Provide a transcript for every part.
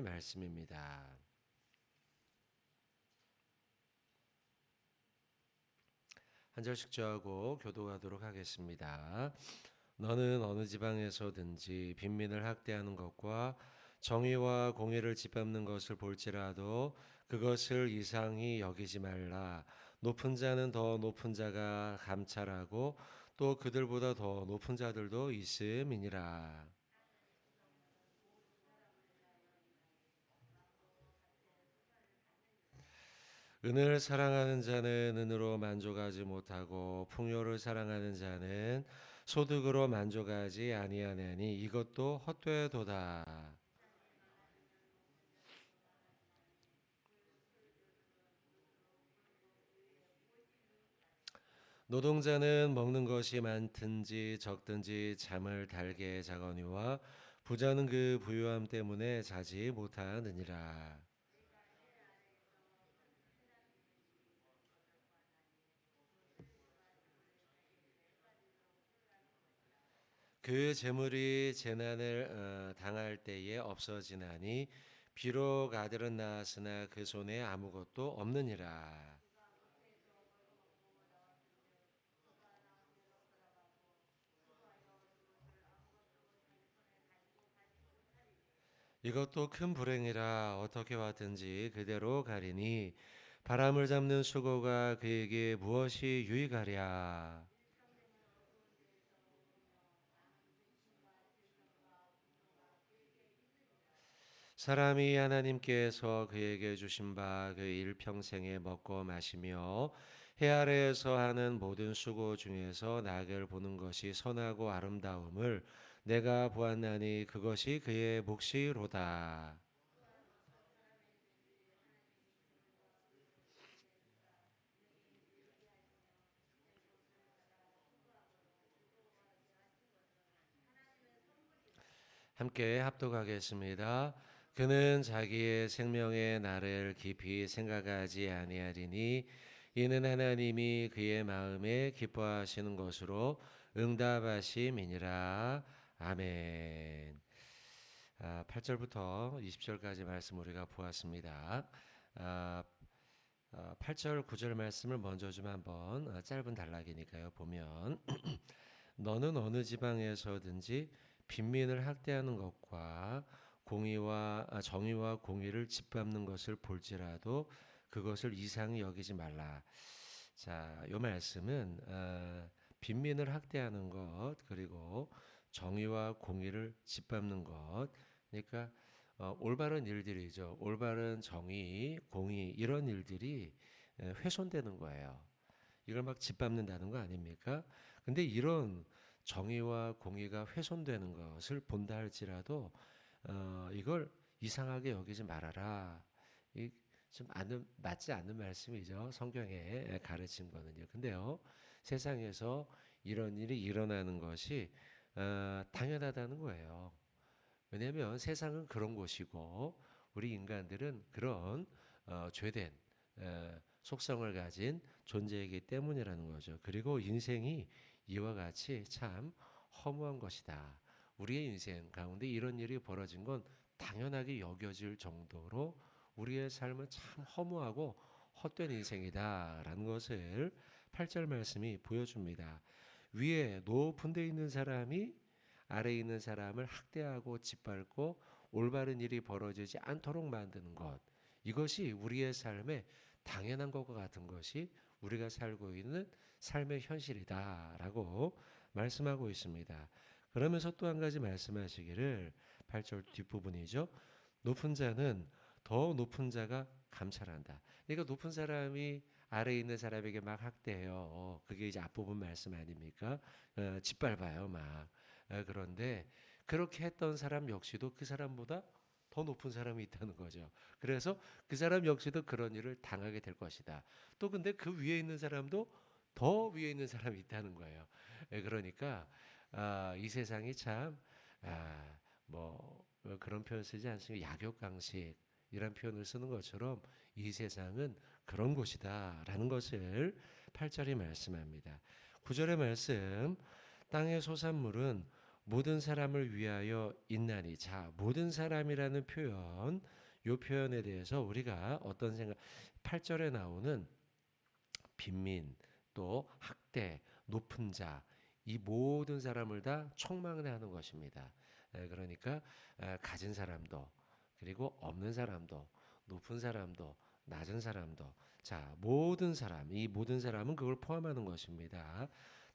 말씀입니다. 한 절씩 저하고 교도하도록 하겠습니다. 너는 어느 지방에서든지 빈민을 학대하는 것과 정의와 공의를 짓밟는 것을 볼지라도 그것을 이상히 여기지 말라. 높은 자는 더 높은 자가 감찰하고 또 그들보다 더 높은 자들도 있음이니라. 은을 사랑하는 자는 은으로 만족하지 못하고 풍요를 사랑하는 자는 소득으로 만족하지 아니하나니 이것도 헛되도다. 노동자는 먹는 것이 많든지 적든지 잠을 달게 자거니와 부자는 그 부유함 때문에 자지 못하느니라. 그 재물이 재난을 당할 때에 없어지나니 비록 아들은 낳았으나 그 손에 아무것도 없느니라. 이것도 큰 불행이라 어떻게 왔든지 그대로 가리니 바람을 잡는 수고가 그에게 무엇이 유익하랴. 사람이 하나님께서 그에게 주신 바 그 일평생에 먹고 마시며 해 아래에서 하는 모든 수고 중에서 낙을 보는 것이 선하고 아름다움을 내가 보았나니 그것이 그의 몫이로다. 함께 합독하겠습니다. 그는 자기의 생명의 날을 깊이 생각하지 아니하리니 이는 하나님이 그의 마음에 기뻐하시는 것으로 응답하심이니라. 아멘. 8절부터 20절까지 말씀 우리가 보았습니다. 8절 9절 말씀을 먼저 좀 한번 짧은 단락이니까요. 보면 너는 어느 지방에서든지 빈민을 학대하는 것과 정의와 공의를 짓밟는 것을 볼지라도 그것을 이상히 여기지 말라. 자, 이 말씀은 빈민을 학대하는 것 그리고 정의와 공의를 짓밟는 것. 그러니까 올바른 일들이죠. 올바른 정의, 공의 이런 일들이 훼손되는 거예요. 이걸 막 짓밟는다는 거 아닙니까? 근데 이런 정의와 공의가 훼손되는 것을 본다 할지라도 이걸 이상하게 여기지 말아라. 좀 맞지 않는 말씀이죠. 성경에 가르친 거는요. 근데요, 세상에서 이런 일이 일어나는 것이 당연하다는 거예요. 왜냐하면 세상은 그런 곳이고 우리 인간들은 그런 죄된 속성을 가진 존재이기 때문이라는 거죠. 그리고 인생이 이와 같이 참 허무한 것이다. 우리의 인생 가운데 이런 일이 벌어진 건 당연하게 여겨질 정도로 우리의 삶은 참 허무하고 헛된 인생이다라는 것을 8절 말씀이 보여줍니다. 위에 높은 데 있는 사람이 아래에 있는 사람을 학대하고 짓밟고 올바른 일이 벌어지지 않도록 만드는 것. 이것이 우리의 삶에 당연한 것과 같은 것이 우리가 살고 있는 삶의 현실이다라고 말씀하고 있습니다. 그러면서 또 한 가지 말씀하시기를 8절 뒷부분이죠. 높은 자는 더 높은 자가 감찰한다. 그러니까 높은 사람이 아래에 있는 사람에게 막 학대해요. 그게 이제 앞부분 말씀 아닙니까? 짓밟아요, 막. 그런데 그렇게 했던 사람 역시도 그 사람보다 더 높은 사람이 있다는 거죠. 그래서 그 사람 역시도 그런 일을 당하게 될 것이다. 또 근데 그 위에 있는 사람도 더 위에 있는 사람이 있다는 거예요. 그러니까 이 세상이 참 그런 표현 쓰지 않습니까? 약육강식 이런 표현을 쓰는 것처럼 이 세상은 그런 곳이다라는 것을 8절이 말씀합니다. 9절의 말씀 땅의 소산물은 모든 사람을 위하여 있나니. 자, 모든 사람이라는 표현, 요 표현에 대해서 우리가 어떤 생각, 8절에 나오는 빈민, 또 학대, 높은 자, 이 모든 사람을 다 총망라하는 것입니다. 그러니까 가진 사람도, 그리고 없는 사람도, 높은 사람도, 낮은 사람도, 자, 모든 사람, 이 모든 사람은 그걸 포함하는 것입니다.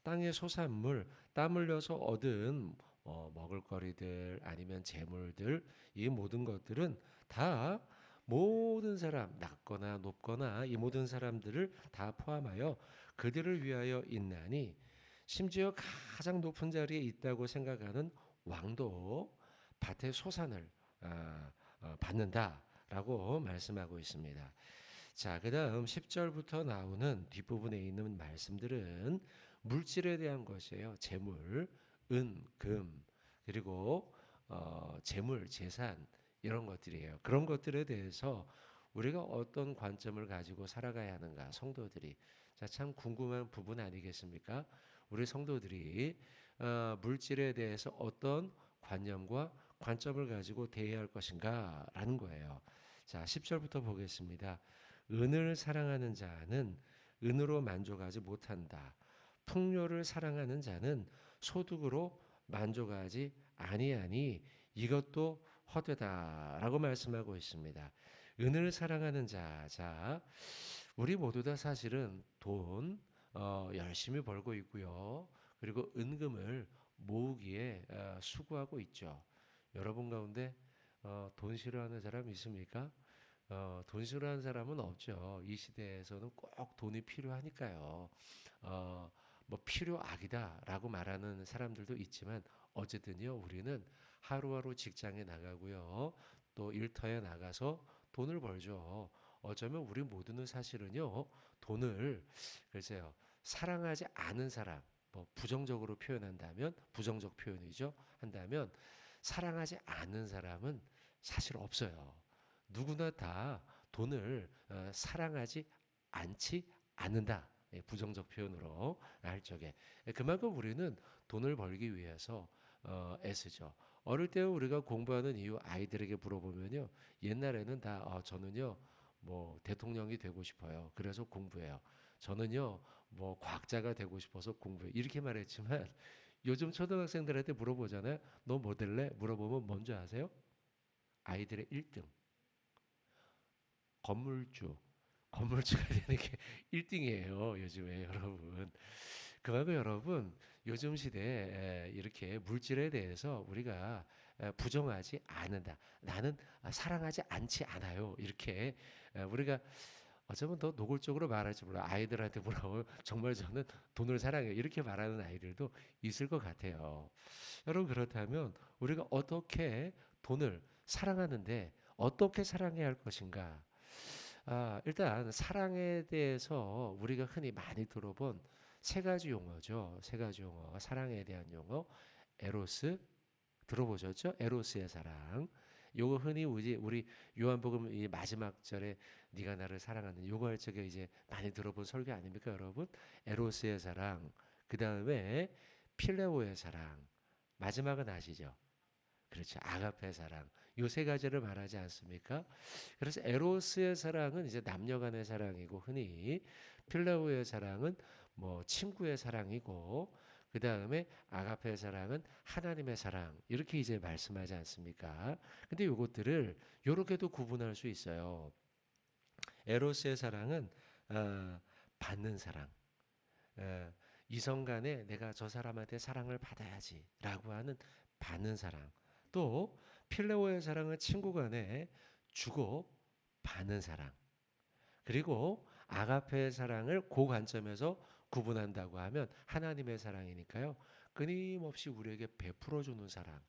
땅의 소산물, 땀 흘려서 얻은 먹을거리들 아니면 재물들, 이 모든 것들은 다 모든 사람, 낮거나 높거나 이 모든 사람들을 다 포함하여 그들을 위하여 있나니, 심지어 가장 높은 자리에 있다고 생각하는 왕도 밭의 소산을 받는다라고 말씀하고 있습니다. 자, 그다음 10절부터 나오는 뒷부분에 있는 말씀들은 물질에 대한 것이에요. 재물, 은, 금, 그리고 재물, 재산, 이런 것들이에요. 그런 것들에 대해서 우리가 어떤 관점을 가지고 살아가야 하는가, 성도들이. 자, 참 궁금한 부분 아니겠습니까? 우리 성도들이 물질에 대해서 어떤 관념과 관점을 가지고 대해야 할 것인가라는 거예요. 자, 10절부터 보겠습니다. 은을 사랑하는 자는 은으로 만족하지 못한다. 풍요를 사랑하는 자는 소득으로 만족하지 아니하니 이것도 헛되다라고 말씀하고 있습니다. 은을 사랑하는 자, 자, 우리 모두 다 사실은 돈 열심히 벌고 있고요. 그리고 은금을 모으기에 수고하고 있죠. 여러분 가운데 돈 싫어하는 사람 있습니까? 돈 싫어하는 사람은 없죠. 이 시대에서는 꼭 돈이 필요하니까요. 뭐 필요악이다라고 말하는 사람들도 있지만 어쨌든요, 우리는 하루하루 직장에 나가고요, 또 일터에 나가서 돈을 벌죠. 어쩌면 우리 모두는 사실은요, 돈을 글쎄요, 사랑하지 않은 사람, 뭐 부정적으로 표현한다면 부정적 표현이죠. 한다면 사랑하지 않는 사람은 사실 없어요. 누구나 다 돈을 사랑하지 않지 않는다. 부정적 표현으로 할 적에 그만큼 우리는 돈을 벌기 위해서 애쓰죠. 어릴 때 우리가 공부하는 이유 아이들에게 물어보면요, 옛날에는 다 저는요 뭐 대통령이 되고 싶어요. 그래서 공부해요. 저는요 뭐 과학자가 되고 싶어서 공부해요. 이렇게 말했지만 요즘 초등학생들한테 물어보잖아요. 너 뭐 될래? 물어보면 뭔지 아세요? 아이들의 1등 건물주. 건물주가 되는 게 1등이에요. 요즘에 여러분. 그만큼 여러분 요즘 시대에 이렇게 물질에 대해서 우리가 부정하지 않는다. 나는 사랑하지 않지 않아요. 이렇게 우리가 어쩌면 더 노골적으로 말할지 몰라. 아이들한테 물어보면 정말 저는 돈을 사랑해요. 이렇게 말하는 아이들도 있을 것 같아요. 여러분 그렇다면 우리가 어떻게 돈을 사랑하는데 어떻게 사랑해야 할 것인가? 일단 사랑에 대해서 우리가 흔히 많이 들어본 세 가지 용어죠. 세 가지 용어. 사랑에 대한 용어. 에로스 들어보셨죠? 에로스의 사랑. 요거 흔히 우리 요한복음 이 마지막 절에 네가 나를 사랑하는 요거 할 적에 이제 많이 들어본 설교 아닙니까, 여러분? 에로스의 사랑. 그다음에 필레오의 사랑. 마지막은 아시죠? 그렇죠. 아가페 사랑. 요 세 가지를 말하지 않습니까? 그래서 에로스의 사랑은 이제 남녀 간의 사랑이고, 흔히 필레오의 사랑은 뭐 친구의 사랑이고, 그 다음에 아가페의 사랑은 하나님의 사랑. 이렇게 이제 말씀하지 않습니까? 근데 요것들을 요렇게도 구분할 수 있어요. 에로스의 사랑은 받는 사랑. 이성 간에 내가 저 사람한테 사랑을 받아야지라고 하는 받는 사랑. 또 필레오의 사랑은 친구 간에 주고 받는 사랑. 그리고 아가페의 사랑을 그 관점에서 구분한다고 하면 하나님의 사랑이니까요. 끊임없이 우리에게 베풀어 주는 사랑.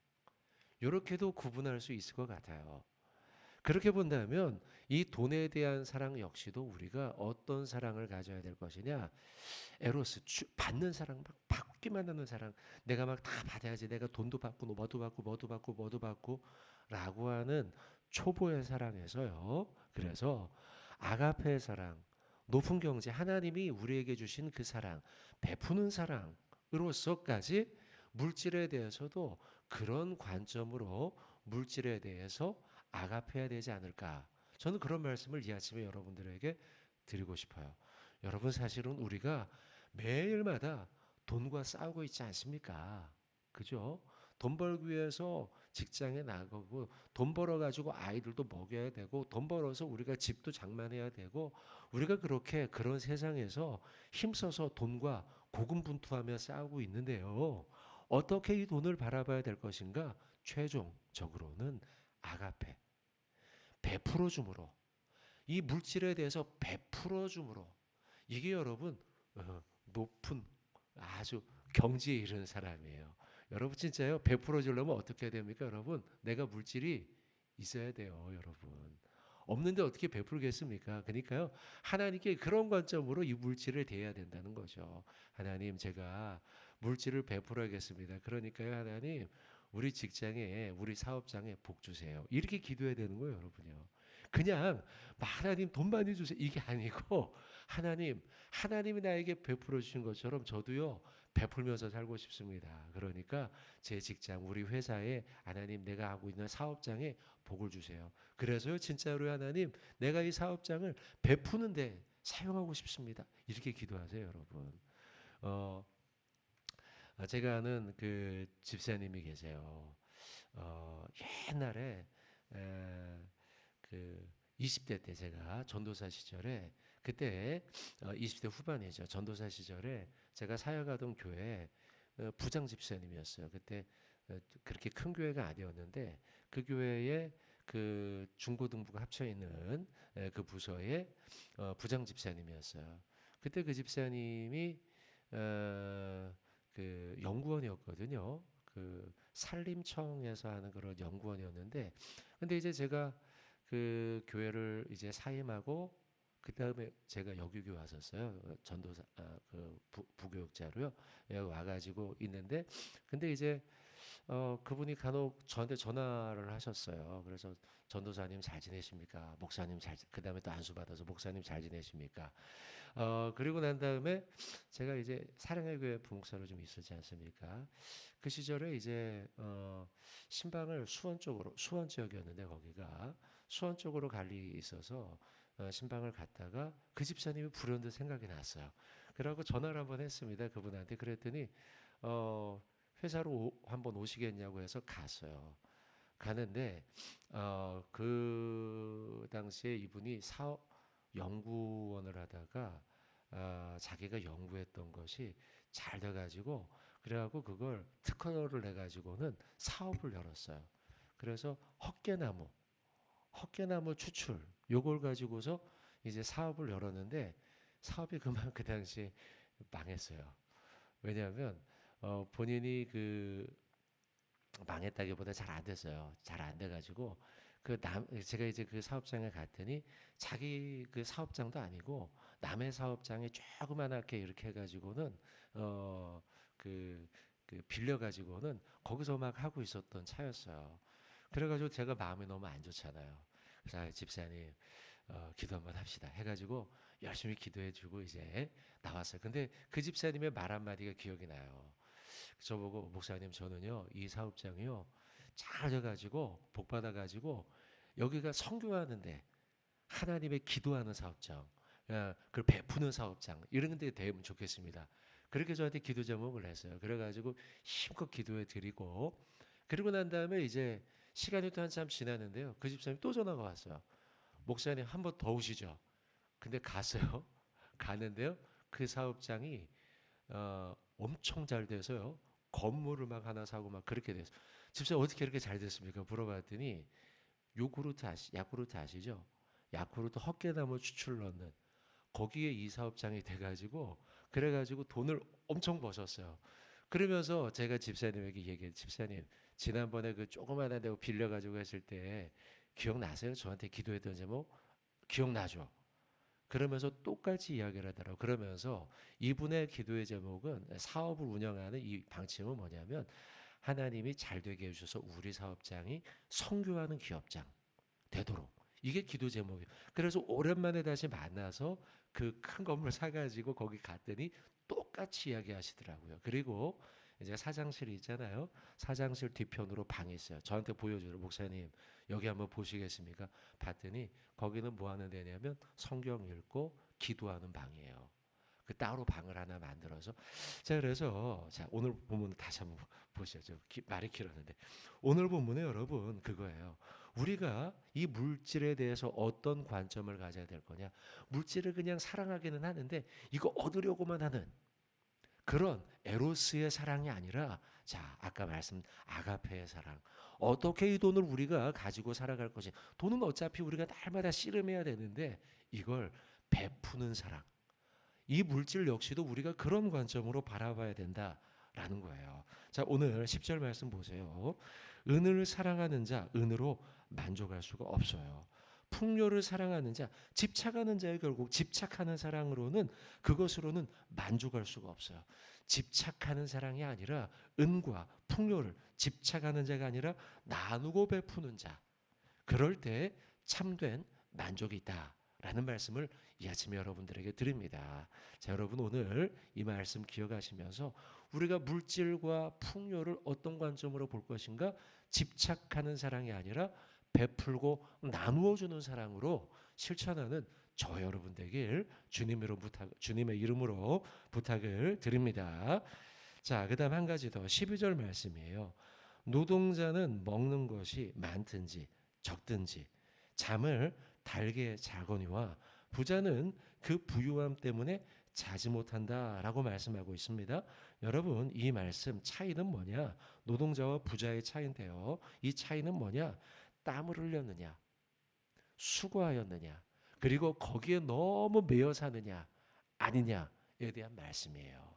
이렇게도 구분할 수 있을 것 같아요. 그렇게 본다면 이 돈에 대한 사랑 역시도 우리가 어떤 사랑을 가져야 될 것이냐? 에로스 받는 사랑, 막 받기만 하는 사랑. 내가 막 다 받아야지. 내가 돈도 받고 뭐도 받고 라고 하는 초보의 사랑에서요. 그래서 아가페의 사랑, 높은 경제, 하나님이 우리에게 주신 그 사랑, 베푸는 사랑으로서까지 물질에 대해서도 그런 관점으로 물질에 대해서 아갑해야 되지 않을까. 저는 그런 말씀을 이 아침에 여러분들에게 드리고 싶어요. 여러분 사실은 우리가 매일마다 돈과 싸우고 있지 않습니까? 그죠? 돈 벌기 위해서 직장에 나가고 돈 벌어 가지고 아이들도 먹여야 되고 돈 벌어서 우리가 집도 장만해야 되고 우리가 그렇게 그런 세상에서 힘써서 돈과 고군분투하며 싸우고 있는데요. 어떻게 이 돈을 바라봐야 될 것인가? 최종적으로는 아가페, 베풀어 줌으로 이 물질에 대해서 베풀어 줌으로 이게 여러분 높은 아주 경지에 이르는 사람이에요. 여러분 진짜요? 베풀어 주려면 어떻게 해야 됩니까? 여러분 내가 물질이 있어야 돼요. 여러분 없는데 어떻게 베풀겠습니까? 그러니까요 하나님께 그런 관점으로 이 물질을 대해야 된다는 거죠. 하나님 제가 물질을 베풀어야겠습니다. 그러니까요 하나님 우리 직장에 우리 사업장에 복 주세요. 이렇게 기도해야 되는 거예요 여러분요. 그냥 하나님 돈 많이 주세요 이게 아니고 하나님이 나에게 베풀어 주신 것처럼 저도요 베풀면서 살고 싶습니다. 그러니까 제 직장 우리 회사에 하나님 내가 하고 있는 사업장에 복을 주세요. 그래서요 진짜로 하나님 내가 이 사업장을 베푸는데 사용하고 싶습니다. 이렇게 기도하세요 여러분. 어, 제가 아는 그 집사님이 계세요. 옛날에 에, 그 20대 때 제가 전도사 시절에 그때 20대 후반이죠. 전도사 시절에 제가 사역하던 교회 부장 집사님이었어요. 그때 그렇게 큰 교회가 아니었는데 그 교회에 그 중고등부가 합쳐 있는 그 부서의 부장 집사님이었어요. 그때 그 집사님이 그 연구원이었거든요. 그 산림청에서 하는 그런 연구원이었는데 근데 이제 제가 그 교회를 이제 사임하고 그 다음에 제가 여기교 왔었어요. 전도사 그 부교육자로요. 여기 와가지고 있는데 근데 이제 그분이 간혹 저한테 전화를 하셨어요. 그래서 전도사님 잘 지내십니까? 목사님 그 다음에 또 안수 받아서 목사님 잘 지내십니까? 그리고 난 다음에 제가 이제 사랑의 교회 부목사로 좀 있었지 않습니까? 그 시절에 이제 신방을 수원 지역이었는데 거기가 수원 쪽으로 갈 일이 있어서 신방을 갔다가 그 집사님이 불현듯 생각이 났어요. 그러고 전화를 한번 했습니다. 그분한테 그랬더니 회사로 한번 오시겠냐고 해서 갔어요. 가는데 그 당시에 이분이 사업 연구원을 하다가 자기가 연구했던 것이 잘 돼가지고 그래갖고 그걸 특허를 내가지고는 사업을 열었어요. 그래서 헛개나무 추출 요걸 가지고서 이제 사업을 열었는데 사업이 그만 그 당시에 망했어요. 왜냐하면 본인이 그 망했다기보다 잘 안 됐어요. 잘 안 돼가지고 제가 이제 그 사업장에 갔더니 자기 그 사업장도 아니고 남의 사업장에 조그만하게 이렇게 해가지고는 그 빌려가지고는 거기서 막 하고 있었던 차였어요. 그래가지고 제가 마음이 너무 안 좋잖아요. 그래서 집사님 기도 한번 합시다 해가지고 열심히 기도해주고 이제 나왔어요. 근데 그 집사님의 말 한마디가 기억이 나요. 저보고 목사님 저는요 이 사업장이요 잘 돼가지고 복 받아가지고 여기가 선교하는데 하나님의 기도하는 사업장, 그걸 베푸는 사업장 이런 데 되면 좋겠습니다. 그렇게 저한테 기도 제목을 했어요. 그래가지고 힘껏 기도해 드리고 그리고 난 다음에 이제 시간이 또 한참 지났는데요. 그 집사님 또 전화가 왔어요. 목사님 한 번 더 오시죠. 근데 갔어요. 가는데요. 그 사업장이 엄청 잘 돼서요. 건물을 막 하나 사고 막 그렇게 됐어요. 집사님 어떻게 이렇게 잘 됐습니까? 물어봤더니 야쿠르트 아시죠? 야쿠르트 헛개나무 추출 넣는 거기에 이 사업장이 돼가지고 그래가지고 돈을 엄청 버셨어요. 그러면서 제가 집사님에게 얘기해 집사님 지난번에 그 조그만한 데 빌려가지고 했을 때 기억나세요? 저한테 기도했던 제목 기억나죠? 그러면서 똑같이 이야기를 하더라고요. 그러면서 이분의 기도의 제목은 사업을 운영하는 이 방침은 뭐냐면 하나님이 잘 되게 해주셔서 우리 사업장이 선교하는 기업장 되도록 이게 기도 제목이에요. 그래서 오랜만에 다시 만나서 그 큰 건물 사가지고 거기 갔더니 똑같이 이야기하시더라고요. 그리고 이제 사장실이 있잖아요. 사장실 뒤편으로 방이 있어요. 저한테 보여줘요. 목사님 여기 한번 보시겠습니까? 봤더니 거기는 뭐 하는 데냐면 성경 읽고 기도하는 방이에요. 그 따로 방을 하나 만들어서 자 그래서 자 오늘 본문 다시 한번 보시죠. 말이 길었는데 오늘 본문에 여러분 그거예요. 우리가 이 물질에 대해서 어떤 관점을 가져야 될 거냐? 물질을 그냥 사랑하기는 하는데 이거 얻으려고만 하는 그런 에로스의 사랑이 아니라 자 아까 말씀 아가페의 사랑 어떻게 이 돈을 우리가 가지고 살아갈 것이 돈은 어차피 우리가 날마다 씨름해야 되는데 이걸 베푸는 사랑 이 물질 역시도 우리가 그런 관점으로 바라봐야 된다라는 거예요. 자 오늘 10절 말씀 보세요. 은을 사랑하는 자 은으로 만족할 수가 없어요. 풍요를 사랑하는 자 집착하는 자의 결국 집착하는 사랑으로는 그것으로는 만족할 수가 없어요. 집착하는 사랑이 아니라 은과 풍요를 집착하는 자가 아니라 나누고 베푸는 자 그럴 때 참된 만족이 있다라는 말씀을 이 아침에 여러분들에게 드립니다. 자 여러분 오늘 이 말씀 기억하시면서 우리가 물질과 풍요를 어떤 관점으로 볼 것인가 집착하는 사랑이 아니라 베풀고 나누어 주는 사랑으로 실천하는 저 여러분 되길 주님의 이름으로 부탁을 드립니다. 자, 그다음 한 가지 더 12절 말씀이에요. 노동자는 먹는 것이 많든지 적든지 잠을 달게 자거니와 부자는 그 부유함 때문에 자지 못한다라고 말씀하고 있습니다. 여러분 이 말씀 차이는 뭐냐? 노동자와 부자의 차이인데요. 이 차이는 뭐냐? 땀을 흘렸느냐, 수고하였느냐, 그리고 거기에 너무 매여 사느냐, 아니냐에 대한 말씀이에요.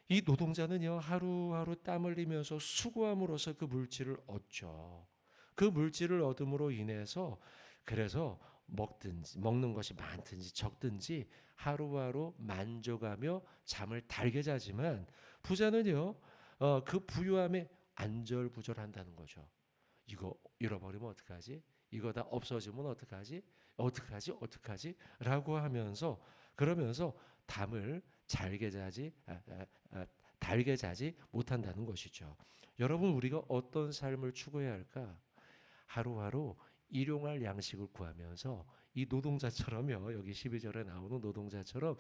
이 노동자는요, 하루하루 땀 흘리면서 수고함으로써 그 물질을 얻죠. 그 물질을 얻음으로 인해서 그래서 먹는 것이 많든지 적든지 하루하루 만족하며 잠을 달게 자지만 부자는요, 그 부유함에 안절부절한다는 거죠. 이거 잃어버리면 어떡하지? 이거 다 없어지면 어떡하지? 어떡하지? 라고 하면서 그러면서 담을 달게 자지 못한다는 것이죠. 여러분 우리가 어떤 삶을 추구해야 할까? 하루하루 일용할 양식을 구하면서 이 노동자처럼요. 여기 12절에 나오는 노동자처럼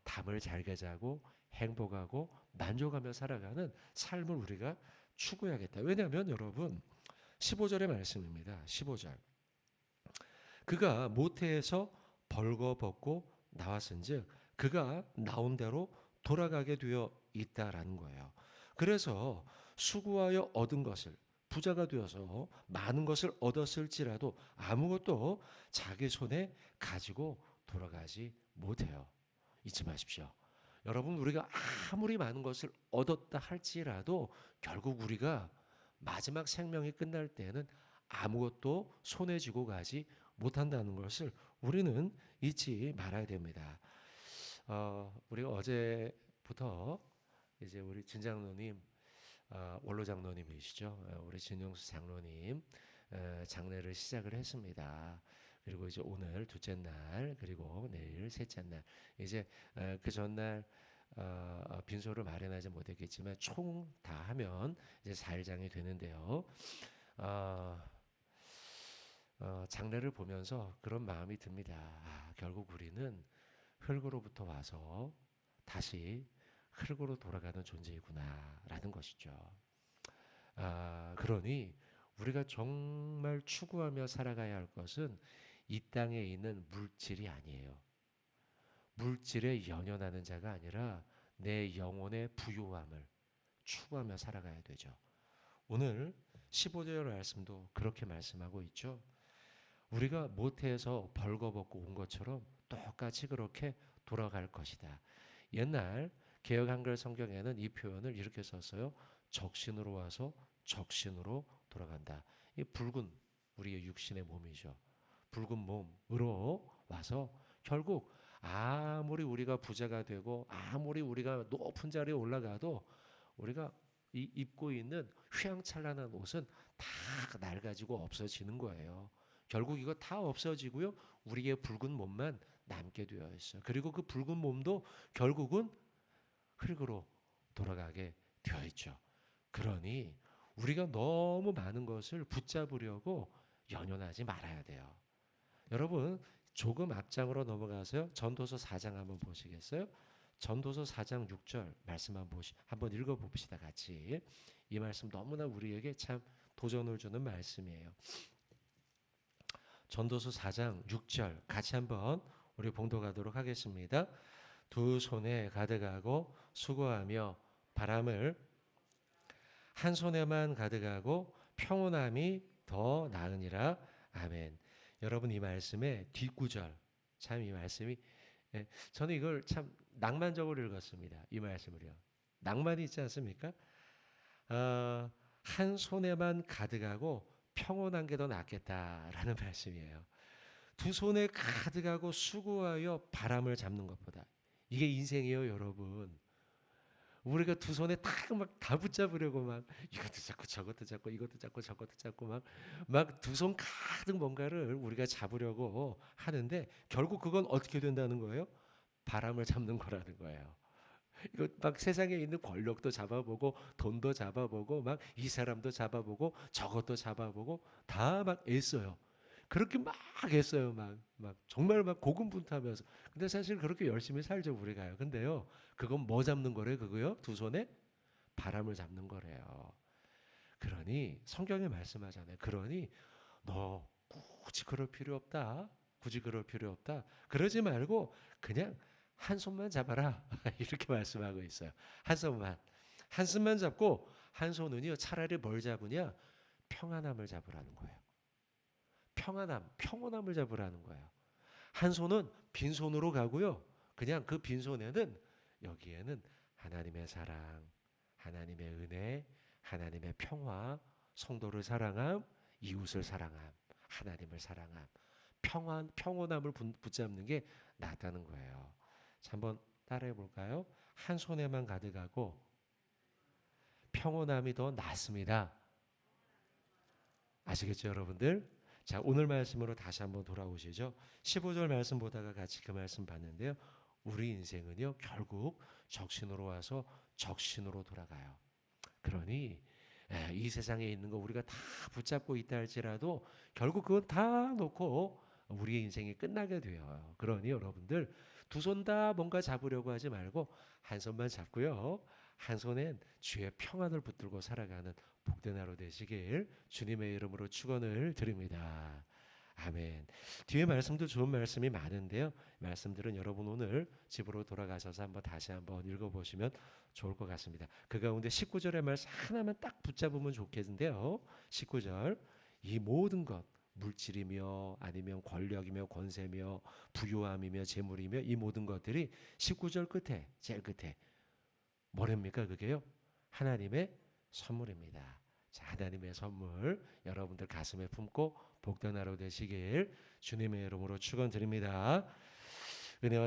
담을 잘게 자고 행복하고 만족하며 살아가는 삶을 우리가 추구해야겠다. 왜냐하면 여러분 15절의 말씀입니다. 15절. 그가 모태에서 벌거벗고 나왔은즉 그가 나온 대로 돌아가게 되어 있다라는 거예요. 그래서 수고하여 얻은 것을 부자가 되어서 많은 것을 얻었을지라도 아무것도 자기 손에 가지고 돌아가지 못해요. 잊지 마십시오. 여러분 우리가 아무리 많은 것을 얻었다 할지라도 결국 우리가 마지막 생명이 끝날 때는 아무것도 손에 쥐고 가지 못한다는 것을 우리는 잊지 말아야 됩니다. 우리가 어제부터 이제 우리 진 장로님, 원로 장로님이시죠. 우리 진영수 장로님 장례를 시작을 했습니다. 그리고 이제 오늘 둘째 날 그리고 내일 셋째 날 이제 그 전날 빈소를 마련하지 못했겠지만 총 다 하면 이제 4일장이 되는데요. 장례를 보면서 그런 마음이 듭니다. 결국 우리는 흙으로부터 와서 다시 흙으로 돌아가는 존재이구나라는 것이죠. 그러니 우리가 정말 추구하며 살아가야 할 것은 이 땅에 있는 물질이 아니에요. 물질에 연연하는 자가 아니라 내 영혼의 부요함을 추구하며 살아가야 되죠. 오늘 15절 말씀도 그렇게 말씀하고 있죠. 우리가 모태에서 벌거벗고 온 것처럼 똑같이 그렇게 돌아갈 것이다. 옛날 개역 한글 성경에는 이 표현을 이렇게 썼어요. 적신으로 와서 적신으로 돌아간다. 이 붉은 우리의 육신의 몸이죠. 붉은 몸으로 와서 결국 아무리 우리가 부자가 되고 아무리 우리가 높은 자리에 올라가도 우리가 입고 있는 휘황찬란한 옷은 다 낡아지고 없어지는 거예요. 결국 이거 다 없어지고요. 우리의 붉은 몸만 남게 되어 있어요. 그리고 그 붉은 몸도 결국은 흙으로 돌아가게 되어 있죠. 그러니 우리가 너무 많은 것을 붙잡으려고 연연하지 말아야 돼요. 여러분 조금 앞장으로 넘어가서요. 전도서 4장 한번 보시겠어요? 전도서 4장 6절 말씀 한번 읽어봅시다. 같이. 이 말씀 너무나 우리에게 참 도전을 주는 말씀이에요. 전도서 4장 6절 같이 한번 우리 봉독하도록 하겠습니다. 두 손에 가득하고 수고하며 바람을 한 손에만 가득하고 평온함이 더 나으니라. 아멘. 여러분 이 말씀의 뒷구절 참 이 말씀이 저는 이걸 참 낭만적으로 읽었습니다. 이 말씀을요. 낭만이 있지 않습니까? 한 손에만 가득하고 평온한 게 더 낫겠다라는 말씀이에요. 두 손에 가득하고 수고하여 바람을 잡는 것보다 이게 인생이에요, 여러분. 우리가 두 손에 다 붙잡으려고 막 이것도 잡고 저것도 잡고 이것도 잡고 저것도 잡고 막 두 손 가득 뭔가를 우리가 잡으려고 하는데 결국 그건 어떻게 된다는 거예요? 바람을 잡는 거라는 거예요. 이거 막 세상에 있는 권력도 잡아보고 돈도 잡아보고 막 이 사람도 잡아보고 저것도 잡아보고 다 막 애써요. 그렇게 막 애써요. 막 정말 막 고군분투하면서. 근데 사실 그렇게 열심히 살죠 우리가요. 근데요, 그건 뭐 잡는 거래요? 그거요? 두 손에 바람을 잡는 거래요. 그러니 성경에 말씀하잖아요. 그러니 너 굳이 그럴 필요 없다. 굳이 그럴 필요 없다. 그러지 말고 그냥 한 손만 잡아라. 이렇게 말씀하고 있어요. 한 손만. 한 손만 잡고 한 손은요 차라리 뭘 잡으냐? 평안함을 잡으라는 거예요. 평온함을 잡으라는 거예요. 한 손은 빈손으로 가고요. 그냥 그 빈손에는 여기에는 하나님의 사랑, 하나님의 은혜, 하나님의 평화, 성도를 사랑함, 이웃을 사랑함, 하나님을 사랑함, 평온함을 붙잡는 게 낫다는 거예요. 자, 한번 따라해 볼까요? 한 손에만 가득하고 평온함이 더 낫습니다. 아시겠죠, 여러분들? 자, 오늘 말씀으로 다시 한번 돌아오시죠. 15절 말씀 보다가 같이 그 말씀 봤는데요. 우리 인생은요, 결국 적신으로 와서 적신으로 돌아가요. 그러니 이 세상에 있는 거 우리가 다 붙잡고 있다 할지라도 결국 그건 다 놓고 우리의 인생이 끝나게 돼요. 그러니 여러분들 두 손 다 뭔가 잡으려고 하지 말고 한 손만 잡고요. 한 손엔 주의 평안을 붙들고 살아가는 복된 하루 되시길 주님의 이름으로 축원을 드립니다. 아멘. 뒤에 말씀도 좋은 말씀이 많은데요. 말씀들은 여러분 오늘 집으로 돌아가셔서 다시 한번 읽어보시면 좋을 것 같습니다. 그 가운데 19절의 말씀 하나만 딱 붙잡으면 좋겠는데요. 19절 이 모든 것 물질이며 아니면 권력이며 권세며 부유함이며 재물이며 이 모든 것들이 19절 끝에 제일 끝에 뭐랍니까? 그게요. 하나님의 선물입니다. 자, 하나님의 선물 여러분들 가슴에 품고 복된 하루 되시길 주님의 이름으로 축원드립니다. 은혜와